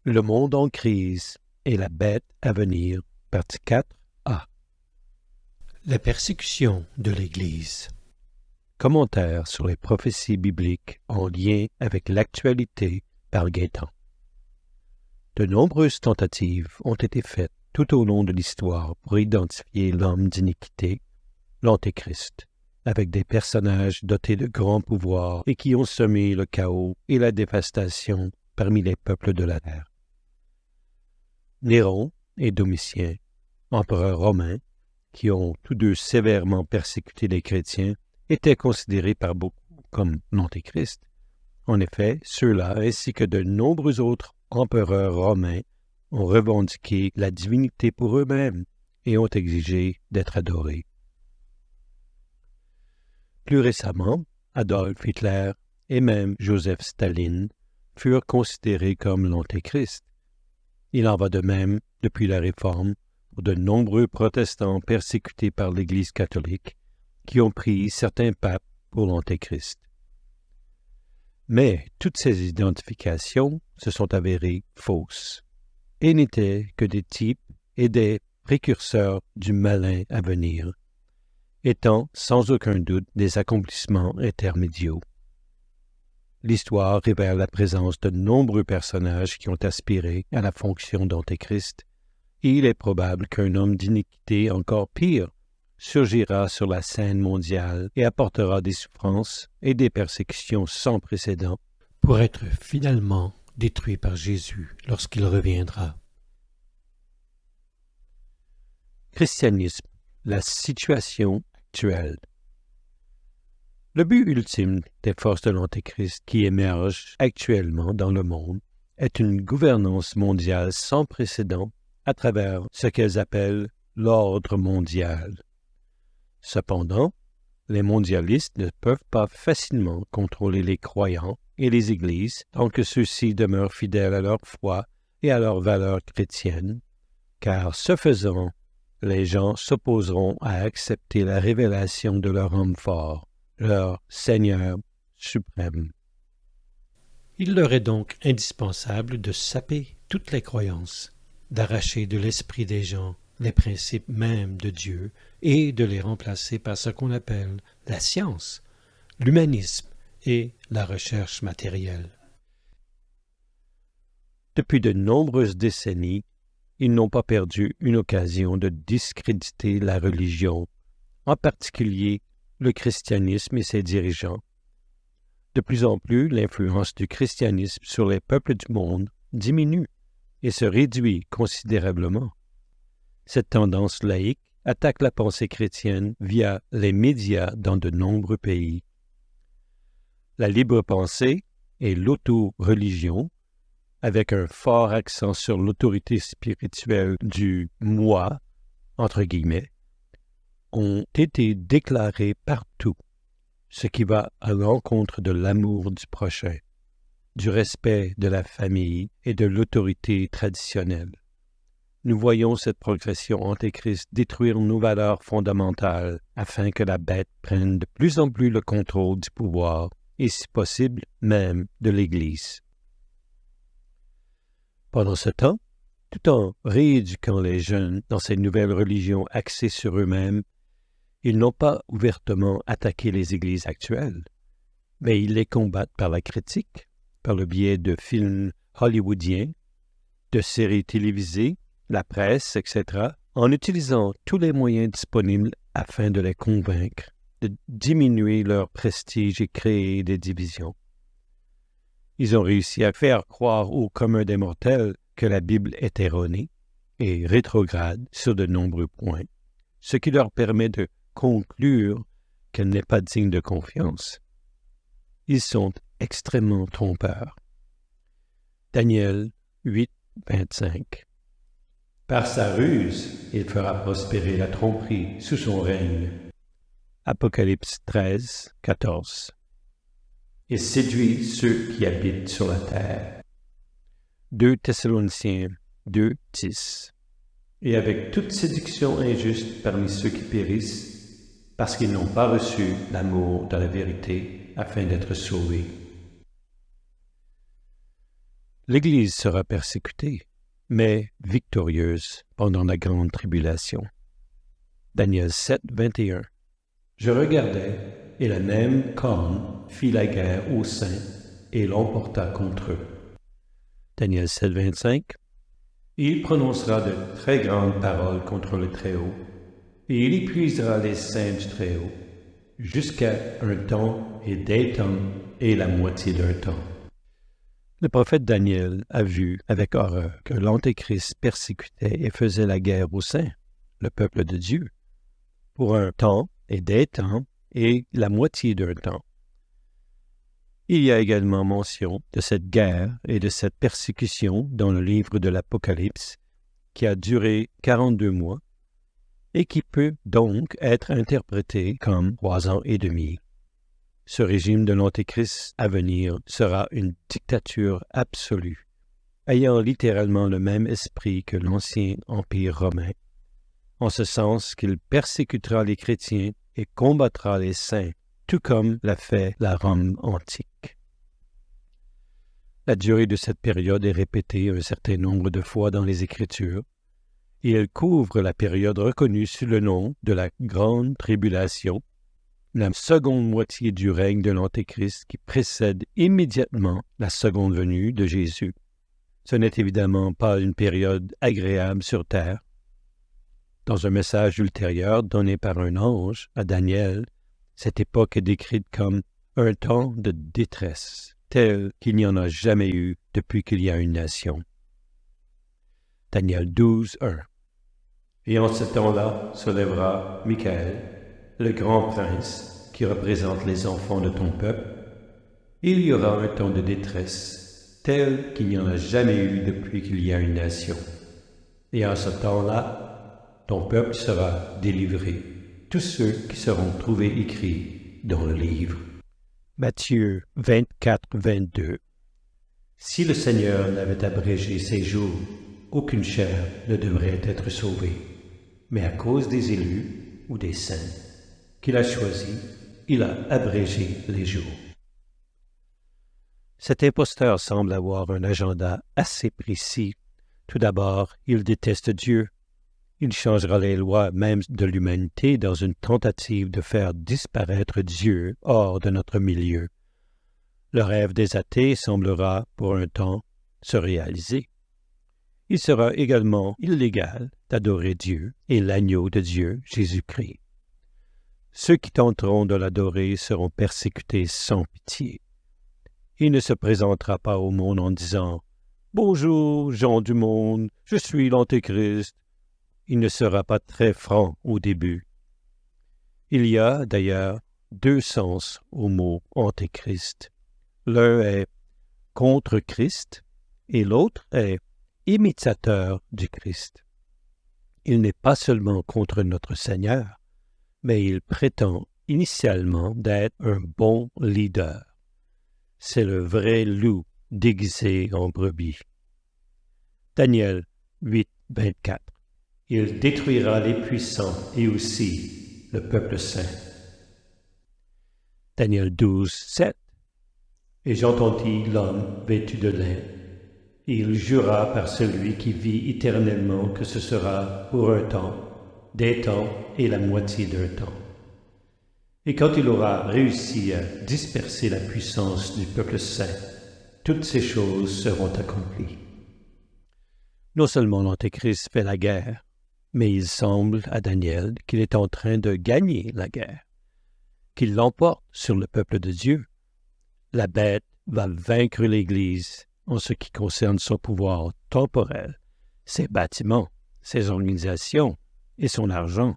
Le monde en crise et la bête à venir, partie 4a. La persécution de l'Église. Commentaire sur les prophéties bibliques en lien avec l'actualité par Gaétan. De nombreuses tentatives ont été faites tout au long de l'histoire pour identifier l'homme d'iniquité, l'Antéchrist, avec des personnages dotés de grands pouvoirs et qui ont semé le chaos et la dévastation parmi les peuples de la terre. Néron et Domitien, empereurs romains, qui ont tous deux sévèrement persécuté les chrétiens, étaient considérés par beaucoup comme l'Antéchrist. En effet, ceux-là, ainsi que de nombreux autres empereurs romains, ont revendiqué la divinité pour eux-mêmes et ont exigé d'être adorés. Plus récemment, Adolf Hitler et même Joseph Staline furent considérés comme l'Antéchrist. Il en va de même depuis la Réforme pour de nombreux protestants persécutés par l'Église catholique qui ont pris certains papes pour l'Antéchrist. Mais toutes ces identifications se sont avérées fausses et n'étaient que des types et des précurseurs du malin à venir, étant sans aucun doute des accomplissements intermédiaux. L'histoire révèle la présence de nombreux personnages qui ont aspiré à la fonction d'Antéchrist, et il est probable qu'un homme d'iniquité encore pire surgira sur la scène mondiale et apportera des souffrances et des persécutions sans précédent pour être finalement détruit par Jésus lorsqu'il reviendra. Christianisme, la situation actuelle. Le but ultime des forces de l'Antéchrist qui émergent actuellement dans le monde est une gouvernance mondiale sans précédent à travers ce qu'elles appellent l'ordre mondial. Cependant, les mondialistes ne peuvent pas facilement contrôler les croyants et les églises tant que ceux-ci demeurent fidèles à leur foi et à leurs valeurs chrétiennes, car ce faisant, les gens s'opposeront à accepter la révélation de leur homme fort, leur Seigneur suprême. Il leur est donc indispensable de saper toutes les croyances, d'arracher de l'esprit des gens les principes mêmes de Dieu et de les remplacer par ce qu'on appelle la science, l'humanisme et la recherche matérielle. Depuis de nombreuses décennies, ils n'ont pas perdu une occasion de discréditer la religion, en particulier le christianisme et ses dirigeants. De plus en plus, l'influence du christianisme sur les peuples du monde diminue et se réduit considérablement. Cette tendance laïque attaque la pensée chrétienne via les médias dans de nombreux pays. La libre pensée et l'auto-religion, avec un fort accent sur l'autorité spirituelle du « moi », entre guillemets, ont été déclarées partout, ce qui va à l'encontre de l'amour du prochain, du respect de la famille et de l'autorité traditionnelle. Nous voyons cette progression antéchrist détruire nos valeurs fondamentales afin que la bête prenne de plus en plus le contrôle du pouvoir et, si possible, même de l'Église. Pendant ce temps, tout en rééduquant les jeunes dans ces nouvelles religions axées sur eux-mêmes, ils n'ont pas ouvertement attaqué les églises actuelles, mais ils les combattent par la critique, par le biais de films hollywoodiens, de séries télévisées, la presse, etc., en utilisant tous les moyens disponibles afin de les convaincre, de diminuer leur prestige et créer des divisions. Ils ont réussi à faire croire au commun des mortels que la Bible est erronée et rétrograde sur de nombreux points, ce qui leur permet de conclure qu'elle n'est pas digne de confiance. Ils sont extrêmement trompeurs. Daniel 8, 25. Par sa ruse, il fera prospérer la tromperie sous son règne. Apocalypse 13, 14. Et séduit ceux qui habitent sur la terre. 2 Thessaloniciens 2, 10. Et avec toute séduction injuste parmi ceux qui périssent, parce qu'ils n'ont pas reçu l'amour de la vérité afin d'être sauvés. L'Église sera persécutée, mais victorieuse pendant la grande tribulation. Daniel 7, 21. Je regardai, et la même corne fit la guerre aux saints et l'emporta contre eux. Daniel 7, 25. Il prononcera de très grandes paroles contre le Très-Haut, et il épuisera les saints du Très-Haut, jusqu'à un temps et des temps et la moitié d'un temps. Le prophète Daniel a vu avec horreur que l'Antéchrist persécutait et faisait la guerre aux saints, le peuple de Dieu, pour un temps et des temps et la moitié d'un temps. Il y a également mention de cette guerre et de cette persécution dans le livre de l'Apocalypse qui a duré 42 mois et qui peut donc être interprété comme 3 ans et demi. Ce régime de l'Antéchrist à venir sera une dictature absolue, ayant littéralement le même esprit que l'ancien Empire romain, en ce sens qu'il persécutera les chrétiens et combattra les saints, tout comme l'a fait la Rome antique. La durée de cette période est répétée un certain nombre de fois dans les Écritures, et elle couvre la période reconnue sous le nom de la Grande Tribulation, la seconde moitié du règne de l'Antéchrist qui précède immédiatement la seconde venue de Jésus. Ce n'est évidemment pas une période agréable sur terre. Dans un message ultérieur donné par un ange à Daniel, cette époque est décrite comme un temps de détresse, tel qu'il n'y en a jamais eu depuis qu'il y a une nation. Daniel 12, 1. Et en ce temps-là se lèvera Michael, le grand prince qui représente les enfants de ton peuple. Il y aura un temps de détresse, tel qu'il n'y en a jamais eu depuis qu'il y a une nation. Et en ce temps-là, ton peuple sera délivré, tous ceux qui seront trouvés écrits dans le livre. Matthieu 24, 22. Si le Seigneur n'avait abrégé ses jours, aucune chair ne devrait être sauvée. Mais à cause des élus ou des saints qu'il a choisis, il a abrégé les jours. Cet imposteur semble avoir un agenda assez précis. Tout d'abord, il déteste Dieu. Il changera les lois même de l'humanité dans une tentative de faire disparaître Dieu hors de notre milieu. Le rêve des athées semblera, pour un temps, se réaliser. Il sera également illégal d'adorer Dieu et l'agneau de Dieu, Jésus-Christ. Ceux qui tenteront de l'adorer seront persécutés sans pitié. Il ne se présentera pas au monde en disant « Bonjour, gens du monde, je suis l'Antéchrist ». Il ne sera pas très franc au début. Il y a d'ailleurs 2 sens au mot « Antéchrist ». L'un est « contre Christ » et l'autre est « imitateur du Christ ». Il n'est pas seulement contre notre Seigneur, mais il prétend initialement d'être un bon leader. C'est le vrai loup déguisé en brebis. Daniel 8, 24. Il détruira les puissants et aussi le peuple saint. Daniel 12, 7. Et j'entendis l'homme vêtu de lin. Il jura par celui qui vit éternellement que ce sera pour un temps, des temps et la moitié d'un temps. Et quand il aura réussi à disperser la puissance du peuple saint, toutes ces choses seront accomplies. Non seulement l'Antéchrist fait la guerre, mais il semble à Daniel qu'il est en train de gagner la guerre, qu'il l'emporte sur le peuple de Dieu. La bête va vaincre l'Église en ce qui concerne son pouvoir temporel, ses bâtiments, ses organisations et son argent.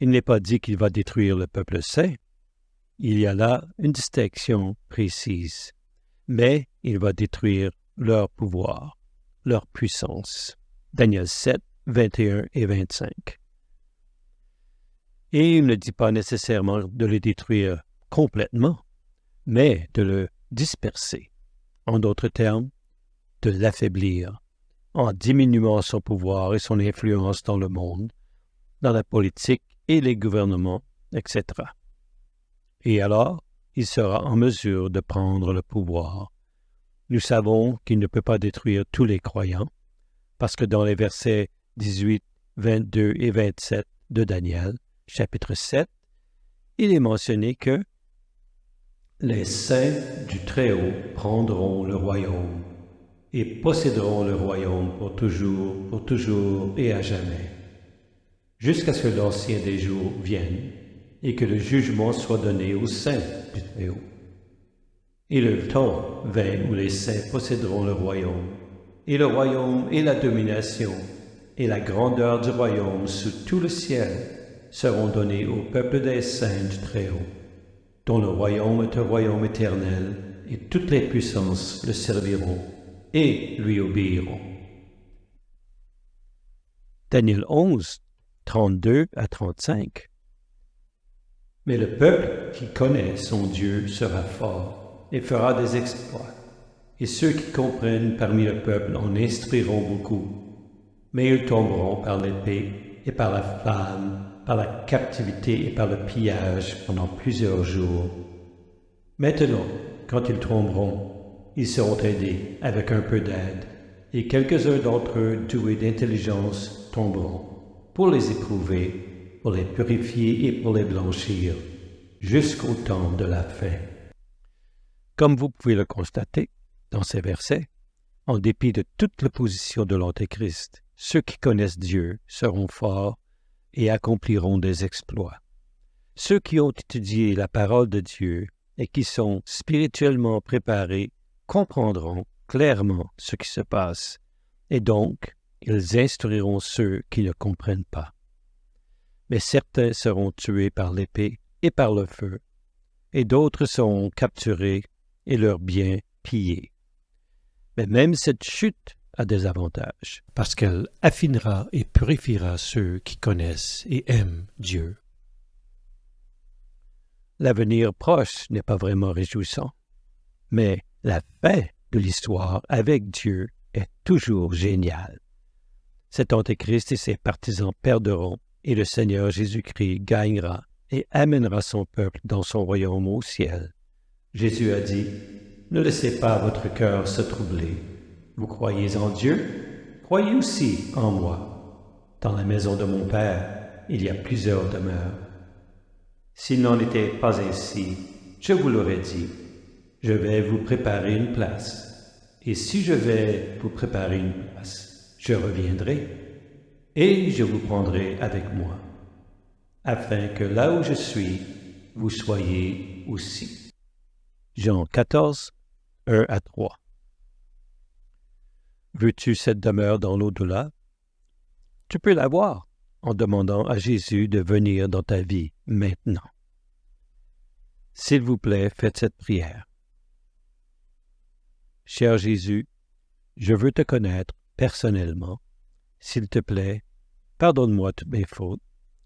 Il n'est pas dit qu'il va détruire le peuple saint. Il y a là une distinction précise. Mais il va détruire leur pouvoir, leur puissance. Daniel 7, 21 et 25. Et il ne dit pas nécessairement de le détruire complètement, mais de le disperser. En d'autres termes, de l'affaiblir, en diminuant son pouvoir et son influence dans le monde, dans la politique et les gouvernements, etc. Et alors, il sera en mesure de prendre le pouvoir, Nous savons qu'il ne peut pas détruire tous les croyants, parce que dans les versets 18, 22 et 27 de Daniel, chapitre 7, il est mentionné que les saints du Très-Haut prendront le royaume et posséderont le royaume pour toujours et à jamais, jusqu'à ce que l'ancien des jours vienne et que le jugement soit donné aux saints du Très-Haut. Et le temps vint où les saints posséderont le royaume et la domination et la grandeur du royaume sous tout le ciel seront donnés au peuple des saints du Très-Haut, dont le royaume est un royaume éternel, et toutes les puissances le serviront et lui obéiront. Daniel 11, 32 à 35. Mais le peuple qui connaît son Dieu sera fort et fera des exploits, et ceux qui comprennent parmi le peuple en instruiront beaucoup, mais ils tomberont par l'épée et par la flamme, par la captivité et par le pillage pendant plusieurs jours. Maintenant, quand ils tomberont, ils seront aidés avec un peu d'aide, et quelques-uns d'entre eux doués d'intelligence tomberont, pour les éprouver, pour les purifier et pour les blanchir, jusqu'au temps de la fin. Comme vous pouvez le constater dans ces versets, en dépit de toute l'opposition de l'Antéchrist, ceux qui connaissent Dieu seront forts et accompliront des exploits. Ceux qui ont étudié la parole de Dieu et qui sont spirituellement préparés comprendront clairement ce qui se passe, et donc ils instruiront ceux qui ne comprennent pas. Mais certains seront tués par l'épée et par le feu, et d'autres seront capturés et leurs biens pillés. Mais même cette chute a des avantages, parce qu'elle affinera et purifiera ceux qui connaissent et aiment Dieu. L'avenir proche n'est pas vraiment réjouissant, mais la fin de l'histoire avec Dieu est toujours géniale. Cet Antéchrist et ses partisans perdront, et le Seigneur Jésus-Christ gagnera et amènera son peuple dans son royaume au ciel. Jésus a dit, « Ne laissez pas votre cœur se troubler. Vous croyez en Dieu, croyez aussi en moi. Dans la maison de mon Père, il y a plusieurs demeures. S'il n'en était pas ainsi, je vous l'aurais dit, je vais vous préparer une place. Et si je vais vous préparer une place, je reviendrai, et je vous prendrai avec moi, afin que là où je suis, vous soyez aussi. » Jean 14, 1 à 3. Veux-tu cette demeure dans l'au-delà? Tu peux l'avoir en demandant à Jésus de venir dans ta vie maintenant. S'il vous plaît, faites cette prière. Cher Jésus, je veux te connaître personnellement. S'il te plaît, pardonne-moi toutes mes fautes.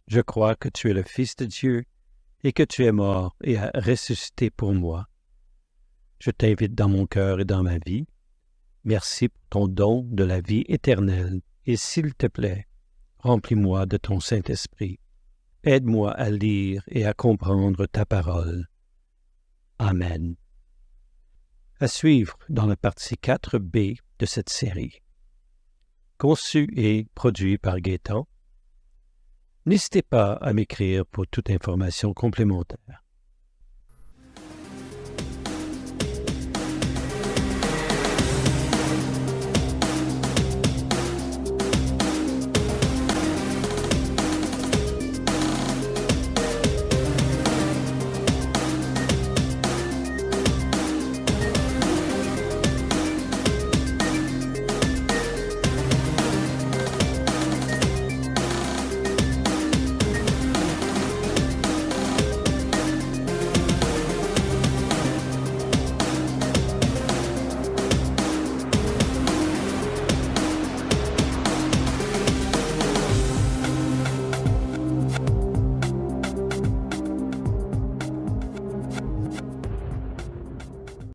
Je crois que tu es le Fils de Dieu et que tu es mort et as ressuscité pour moi. Je t'invite dans mon cœur et dans ma vie. Merci pour ton don de la vie éternelle et s'il te plaît, remplis-moi de ton Saint-Esprit. Aide-moi à lire et à comprendre ta parole. Amen. À suivre dans la partie 4b de cette série. Conçu et produit par Gaétan. N'hésitez pas à m'écrire pour toute information complémentaire.